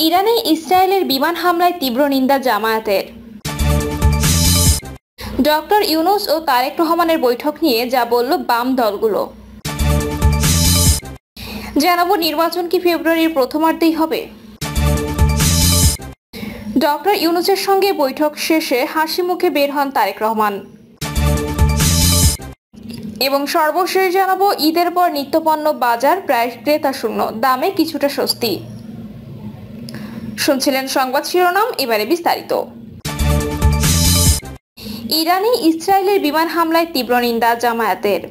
ইরানে ইসরায়েলের বিমান হামলায় তীব্র নিন্দা জামায়াতের। ডক্টর ইউনূস ও তারেক রহমানের বৈঠক নিয়ে যা বলল বাম দলগুলো। জানাবো নির্বাচন কি ফেব্রুয়ারির প্রথমার্ধেই হবে। ডক্টর ইউনূসের সঙ্গে বৈঠক শেষে হাসি মুখে বের হন তারেক রহমান। এবং সর্বশেষ জানাবো ঈদের পর নিত্যপণ্য বাজার প্রায় ক্রেতা শূন্য, দামে কিছুটা স্বস্তি। শুনছিলেন সংবাদ শিরোনাম, এবারে বিস্তারিত। ইরানে ইসরায়েলের বিমান হামলায় তীব্র নিন্দা জামায়াতের।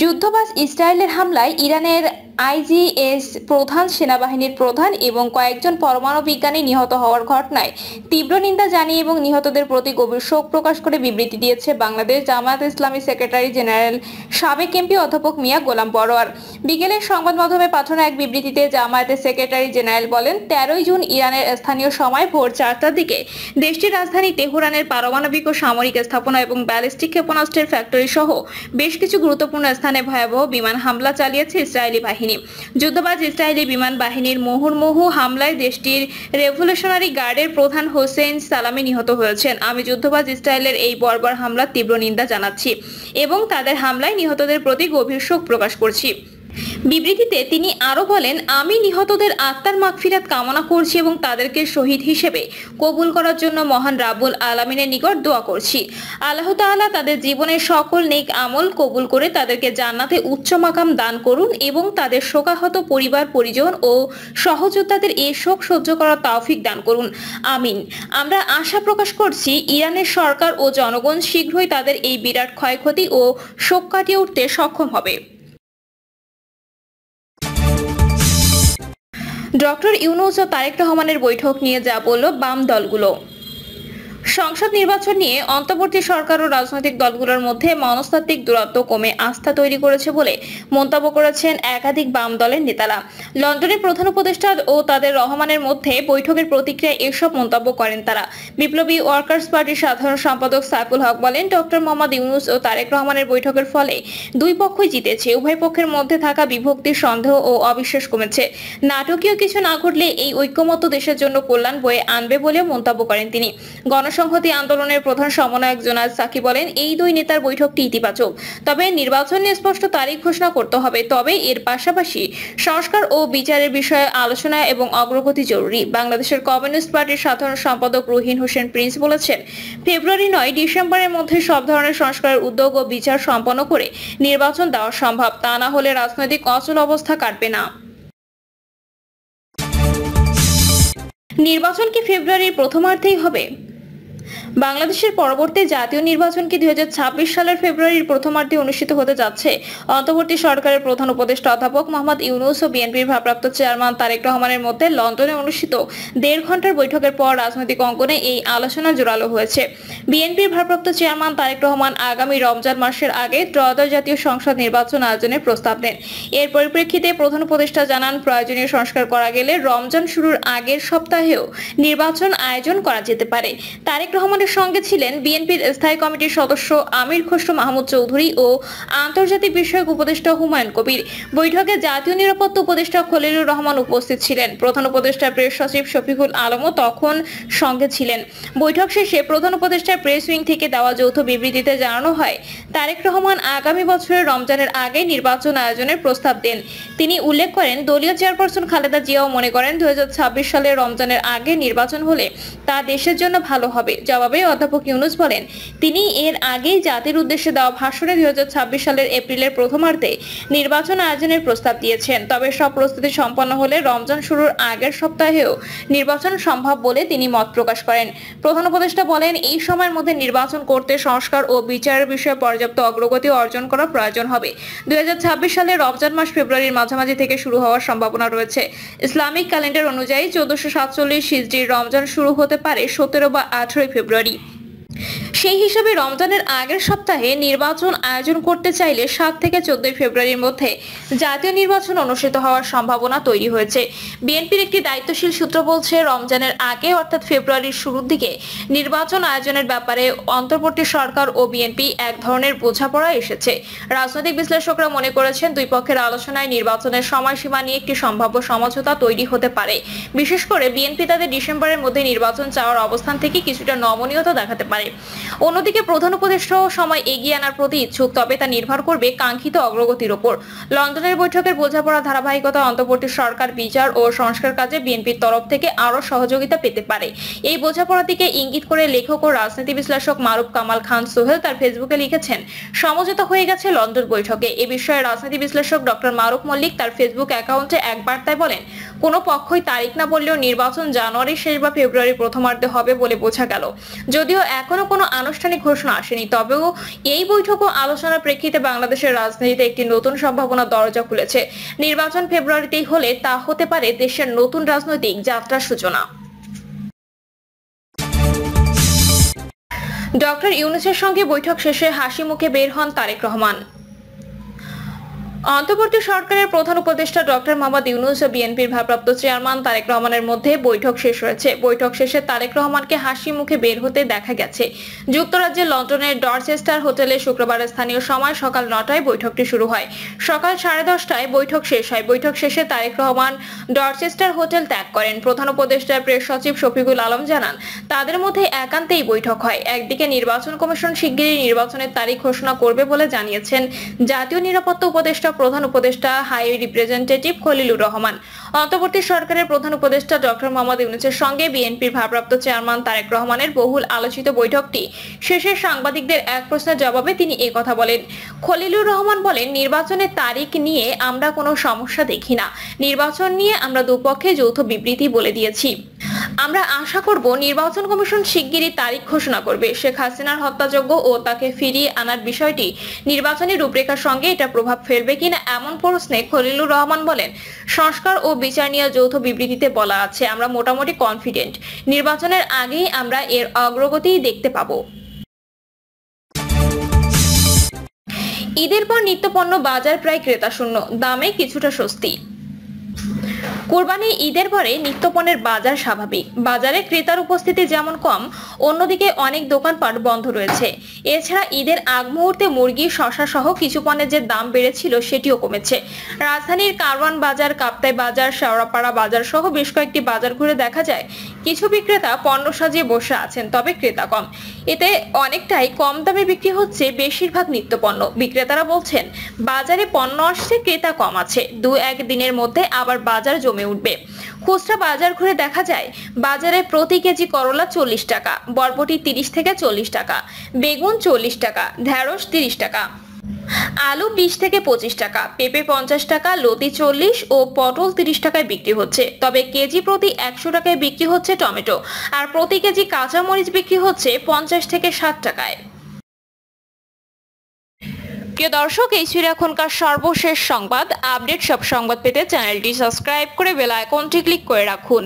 যুদ্ধবাজ ইসরায়েলের হামলায় ইরানের আইজিএস প্রধান, সেনাবাহিনীর প্রধান এবং কয়েকজন পরমাণু বিজ্ঞানী নিহত হওয়ার ঘটনায় তীব্র নিন্দা জানিয়ে এবং নিহতদের প্রতি গভীর শোক প্রকাশ করে বিবৃতি দিয়েছে বাংলাদেশ জামায়াত ইসলামী সেক্রেটারি জেনারেল সাবেক এমপি অধ্যাপক মিয়া গোলাম পরোয়ার। বিকেলে সংবাদ মাধ্যমে পাঠানো এক বিবৃতিতে জামায়াতের সেক্রেটারি জেনারেল বলেন, 13 জুন ইরানের স্থানীয় সময় ভোর 4টার দিকে দেশটির রাজধানী তেহরানের পারমাণবিক ও সামরিক স্থাপনা এবং ব্যালিস্টিক ক্ষেপণাস্ত্রের ফ্যাক্টরি সহ বেশ কিছু গুরুত্বপূর্ণ স্থানে ভয়াবহ বিমান হামলা চালিয়েছে ইসরায়েলি বাহিনী। যুদ্ধবাজ ইসরায়েলি বিমান বাহিনীর মুহুর্মুহু হামলায় দেশটির রেভলিউশনারি গার্ডের প্রধান হোসেন সালামি নিহত হয়েছেন। আমি যুদ্ধবাজ ইসরায়েলের এই বর্বর হামলার তীব্র নিন্দা জানাচ্ছি এবং তাদের হামলায় নিহতদের প্রতি গভীর শোক প্রকাশ করছি। বিবৃতিতে তিনি আরো বলেন, আমি নিহতদের আত্মার মাগফিরাত কামনা করছি এবং তাদেরকে শহীদ হিসেবে কবুল করার জন্য মহান রাব্বুল আলামিনের নিকট দোয়া করছি। আল্লাহ তাআলা তাদের জীবনের সকল নেক আমল কবুল করে তাদেরকে জান্নাতে উচ্চ মাকাম দান করুন এবং তাদের শোকাহত পরিবার পরিজন ও সহযোদ্ধাদের এই শোক সহ্য করার তৌফিক দান করুন, আমিন। আমরা আশা প্রকাশ করছি ইরানের সরকার ও জনগণ শীঘ্রই তাদের এই বিরাট ক্ষয়ক্ষতি ও শোক কাটিয়ে উঠতে সক্ষম হবে। ডক্টর ইউনূস ও তারেক রহমানের বৈঠক নিয়ে যা বলল বাম দলগুলো। সংসদ নির্বাচন নিয়ে অন্তর্বর্তী সরকার ও রাজনৈতিক দলগুলোর মধ্যে মনস্তাত্ত্বিক দূরত্ব কমে আস্থা তৈরি করেছে বলে মন্তব্য করেছেন একাধিক বাম দলের নেতারা। লন্ডনের প্রধান উপদেষ্টা ও তাদের রহমানের মধ্যে বৈঠকের প্রতিক্রিয়ায় এসব মন্তব্য করেন তারা। বিপ্লবী ওয়ার্কার্স পার্টির সাধারণ সম্পাদক সাইফুল হক বলেন, ডক্টর মোহাম্মদ ইউনূস ও তারেক রহমানের বৈঠকের ফলে দুই পক্ষই জিতেছে। উভয় পক্ষের মধ্যে থাকা বিভক্তি, সন্দেহ ও অবিশ্বাস কমেছে। নাটকীয় কিছু না ঘটলে এই ঐক্যমত্য দেশের জন্য কল্যাণ বয়ে আনবে বলে মন্তব্য করেন তিনি। গণসংহতি আন্দোলনের প্রধান সমন্বয়ক জোনায়েদ সাকি বলেন, এই দুই নেতার বৈঠকটি ইতিবাচক, তবে নির্বাচন নিয়ে স্পষ্ট তারিখ ঘোষণা করতে হবে। তবে এর পাশাপাশি সংস্কার ও বিচারের বিষয়ে আলোচনা এবং অগ্রগতি জরুরি। বাংলাদেশের কমিউনিস্ট পার্টির সাধারণ সম্পাদক রুহিন হোসেন প্রিন্স বলেছেন, ফেব্রুয়ারি নয় ডিসেম্বরের মধ্যে সব ধরনের সংস্কারের উদ্যোগ ও বিচার সম্পন্ন করে নির্বাচন দেওয়া সম্ভব। তা না হলে রাজনৈতিক অচল অবস্থা কাটবে না। নির্বাচন কি ফেব্রুয়ারির প্রথমার্ধেই হবে? বাংলাদেশের পরবর্তী জাতীয় নির্বাচন কি 2026 সালের ফেব্রুয়ারির প্রথমার্ধে অনুষ্ঠিত হতে যাচ্ছে? অন্তর্বর্তী সরকারের প্রধান উপদেষ্টা অধ্যাপক মোহাম্মদ ইউনূস ও বিএনপির ভারপ্রাপ্ত চেয়ারম্যান তারেক রহমানের মধ্যে লন্ডনে অনুষ্ঠিত 1.5 ঘন্টার বৈঠকের পর রাজনৈতিক অঙ্গনে এই আলোচনা জোরালো হয়েছে। বিএনপির ভারপ্রাপ্ত চেয়ারম্যান তারেক রহমান আগামী রমজান মাসের আগে ত্রয়োদশ জাতীয় সংসদ নির্বাচন আয়োজনের প্রস্তাব দেন। এর পরিপ্রেক্ষিতে প্রধান উপদেষ্টা জানান, প্রয়োজনীয় সংস্কার করা গেলে রমজান শুরুর আগের সপ্তাহেও নির্বাচন আয়োজন করা যেতে পারে। তারেক রহমানের সঙ্গে ছিলেন বিএনপির স্থায়ী কমিটির সদস্য আমির খসরু মাহমুদ চৌধুরী ও আন্তর্জাতিক বিষয়ক উপদেষ্টা হুমায়ুন কবির। বৈঠকে জাতীয় নিরাপত্তা উপদেষ্টা খলিলুর রহমান উপস্থিত ছিলেন। প্রধান উপদেষ্টার প্রেস সচিব শফিকুল আলমও তখন সঙ্গে ছিলেন। বৈঠক শেষে প্রধান উপদেষ্টার প্রেস উইং থেকে দেওয়া যৌথ বিবৃতিতে জানানো হয়, তারেক রহমান আগামী বছরের রমজানের আগে নির্বাচন আয়োজনের প্রস্তাব দেন। তিনি উল্লেখ করেন, দলীয় চেয়ারপারসন খালেদা জিয়াও মনে করেন 2026 সালের রমজানের আগে নির্বাচন হলে তা দেশের জন্য ভালো হবে। জবাবে অধ্যাপক ইউনূস বলেন, তিনি এর আগেই জাতির উদ্দেশ্যে দেওয়া ভাষণে 2026 সালের এপ্রিলের প্রথমার্ধে নির্বাচন আয়োজনের প্রস্তাব দিয়েছেন। তবে সব প্রস্তুতি সম্পন্ন হলে রমজান শুরুর আগের সপ্তাহেও নির্বাচন সম্ভব বলে তিনি মত প্রকাশ করেন। প্রধান উপদেষ্টা বলেন, এই সময়ের মধ্যে নির্বাচন করতে সংস্কার ও বিচারের বিষয়ে পর্যাপ্ত অগ্রগতি অর্জন করা প্রয়োজন হবে। 2026 সালের রমজান মাস ফেব্রুয়ারির মাঝামাঝি থেকে শুরু হওয়ার সম্ভাবনা রয়েছে। ইসলামিক ক্যালেন্ডার অনুযায়ী 1447 হিজরির রমজান শুরু হতে পারে 17 বা 18 ফেব্রুয়ারি। সেই হিসাবে রমজানের আগের সপ্তাহে নির্বাচন আয়োজন করতে চাইলে 7 থেকে 14 ফেব্রুয়ারির মধ্যে জাতীয় নির্বাচন অনুষ্ঠিত হওয়ার সম্ভাবনা তৈরি হয়েছে। বিএনপির একটি দায়িত্বশীল সূত্র বলছে, রমজানের আগে অর্থাৎ ফেব্রুয়ারির শুরুর দিকে নির্বাচন আয়োজনের ব্যাপারে অন্তর্বর্তী সরকার ও বিএনপি এক ধরনের বোঝাপড়া এসেছে। রাজনৈতিক বিশ্লেষকরা মনে করেছেন, দুই পক্ষের আলোচনায় নির্বাচনের সময়সীমা নিয়ে একটি সম্ভাব্য সমঝোতা তৈরি হতে পারে। বিশেষ করে বিএনপি তাদের ডিসেম্বরের মধ্যে নির্বাচন চাওয়ার অবস্থান থেকে কিছুটা নমনীয়তা দেখাতে পারে। অন্যদিকে প্রধান উপদেষ্টাও সময় এগিয়ে আনার প্রতি ইচ্ছুক, তবে তা নির্ভর করবে কাঙ্ক্ষিত অগ্রগতির উপর। লন্ডনের বৈঠকের বোঝাপড়া ধারাবাহিকতা অন্তর্বর্তী সরকার বিচার ও সংস্কার কাজে বিএনপির তরফ থেকে আরো সহযোগিতা পেতে পারে। এই বোঝাপড়ার দিকে ইঙ্গিত করে লেখক ও রাজনীতি বিশ্লেষক মারুফ কামাল খান সোহেল তার ফেসবুকে লিখেছেন, সমঝোতা হয়ে গেছে লন্ডন বৈঠকে। এ বিষয়ে রাজনীতি বিশ্লেষক ডক্টর মারুফ মল্লিক তার ফেসবুক অ্যাকাউন্টে এক বার্তায় বলেন, কোনো পক্ষই তারিখ না বললেও নির্বাচন জানুয়ারির শেষ বা ফেব্রুয়ারির প্রথমার্ধে হবে বলে বোঝা গেল। যদিও এখনো কোনো আনুষ্ঠানিক ঘোষণা আসেনি, তবেও এই বৈঠক ও আলোচনার প্রেক্ষিতে বাংলাদেশের রাজনীতিতে একটি নতুন সম্ভাবনা দরজা খুলেছে। নির্বাচন ফেব্রুয়ারিতেই হলে তা হতে পারে দেশের নতুন রাজনৈতিক যাত্রার সূচনা। ডক্টর ইউনূসের সঙ্গে বৈঠক শেষে হাসি মুখে বের হন তারেক রহমান। অন্তর্বর্তী সরকারের প্রধান উপদেষ্টা ডক্টর মোহাম্মদ ইউনূস ও বিএনপির ভারপ্রাপ্ত চেয়ারম্যান তারেক রহমানের মধ্যে বৈঠক শেষ হয়েছে। বৈঠক শেষে তারেক রহমানকে হাসি মুখে বের হতে দেখা গেছে। যুক্তরাজ্যের লন্ডনের ডরচেস্টার হোটেলে শুক্রবার স্থানীয় সময় সকাল 9টায় বৈঠকটি শুরু হয়। সকাল 10:30টায় বৈঠক শেষ হয়। বৈঠক শেষে তারেক রহমান ডরচেস্টার হোটেল ত্যাগ করেন। প্রধান উপদেষ্টার প্রেস সচিব শফিকুল আলম জানান, তাদের মধ্যে একান্তেই বৈঠক হয়। একদিকে নির্বাচন কমিশন শিগগিরই নির্বাচনের তারিখ ঘোষণা করবে বলে জানিয়েছেন জাতীয় নিরাপত্তা উপদেষ্টা প্রধান উপদেষ্টা হাই রিপ্রেজেন্টেটিভ খলিলুর রহমান। অন্তর্বর্তী সরকারের প্রধান উপদেষ্টা ডক্টর মোহাম্মদ ইউনূসের সঙ্গে বিএনপির ভারপ্রাপ্ত চেয়ারম্যান তারেক রহমানের বহুল আলোচিত বৈঠকটি শেষে সাংবাদিকদের এক প্রশ্নের জবাবে তিনি একথা বলেন। খলিলুর রহমান বলেন, নির্বাচনের তারিখ নিয়ে আমরা কোনো সমস্যা দেখি না। নির্বাচন নিয়ে আমরা দুপক্ষে যৌথ বিবৃতি বলে দিয়েছি। আমরা আশা করব নির্বাচন কমিশন শিগগিরই তারিখ ঘোষণা করবে। শেখ হাসিনার হত্যাযজ্ঞ ও তাকে ফিরিয়ে আনার বিষয়টি নির্বাচনী রূপরেখার সঙ্গে এটা প্রভাব ফেলবে কিনা এমন প্রশ্নে খলিলুর রহমান বলেন, সংস্কার ও বিচার নিয়ে যৌথ বিবৃতিতে বলা আছে, আমরা মোটামুটি কনফিডেন্ট নির্বাচনের আগেই আমরা এর অগ্রগতি দেখতে পাবো। ঈদের পর নিত্যপণ্য বাজার প্রায় ক্রেতা শূন্য, দামে কিছুটা স্বস্তি। কোরবানি ঈদের পরে নিত্যপণ্যের বাজার স্বাভাবিক। বাজারে ক্রেতার উপস্থিতি যেমন কম, অন্যদিকে অনেক দোকানপাট বন্ধ রয়েছে। এছাড়া ঈদের আগ মুহূর্তে মুরগি, শসা সহ কিছু পণ্যের যে দাম বেড়েছিল সেটিও কমেছে। রাজধানীর কারওয়ান বাজার, কাপ্তাই বাজার, শেওড়াপাড়া বাজার সহ বেশ কয়েকটি বাজার ঘুরে দেখা যায় কিছু বিক্রেতা পণ্য সাজিয়ে বসে আছেন, তবে ক্রেতা কম। এতে অনেকটাই কম দামে বিক্রি হচ্ছে বেশিরভাগ নিত্যপণ্য। বিক্রেতারা বলছেন, বাজারে পণ্য আসছে, ক্রেতা কম আছে। 2-1 দিনের মধ্যে আবার বাজার জমে উঠবে। খুচরা বাজার ঘুরে দেখা যায় বাজারে প্রতি কেজি করলা 40 টাকা, বরবটি 30 থেকে 40 টাকা, বেগুন 40 টাকা, ঢেঁড়স 30 টাকা, আলু 20 থেকে 25 টাকা, পেঁপে 50 টাকা, লতি 40 ও পটল 30 টাকায় বিক্রি হচ্ছে। তবে কেজি প্রতি 100 টাকায় বিক্রি হচ্ছে টমেটো, আর প্রতি কেজি কাঁচা মরিচ বিক্রি হচ্ছে 50 থেকে 60 টাকায়। প্রিয় দর্শক, এই ছিল এখনকার সর্বশেষ সংবাদ। আপডেট সব সংবাদ পেতে চ্যানেলটি সাবস্ক্রাইব করে বেল আইকনটি ক্লিক করে রাখুন।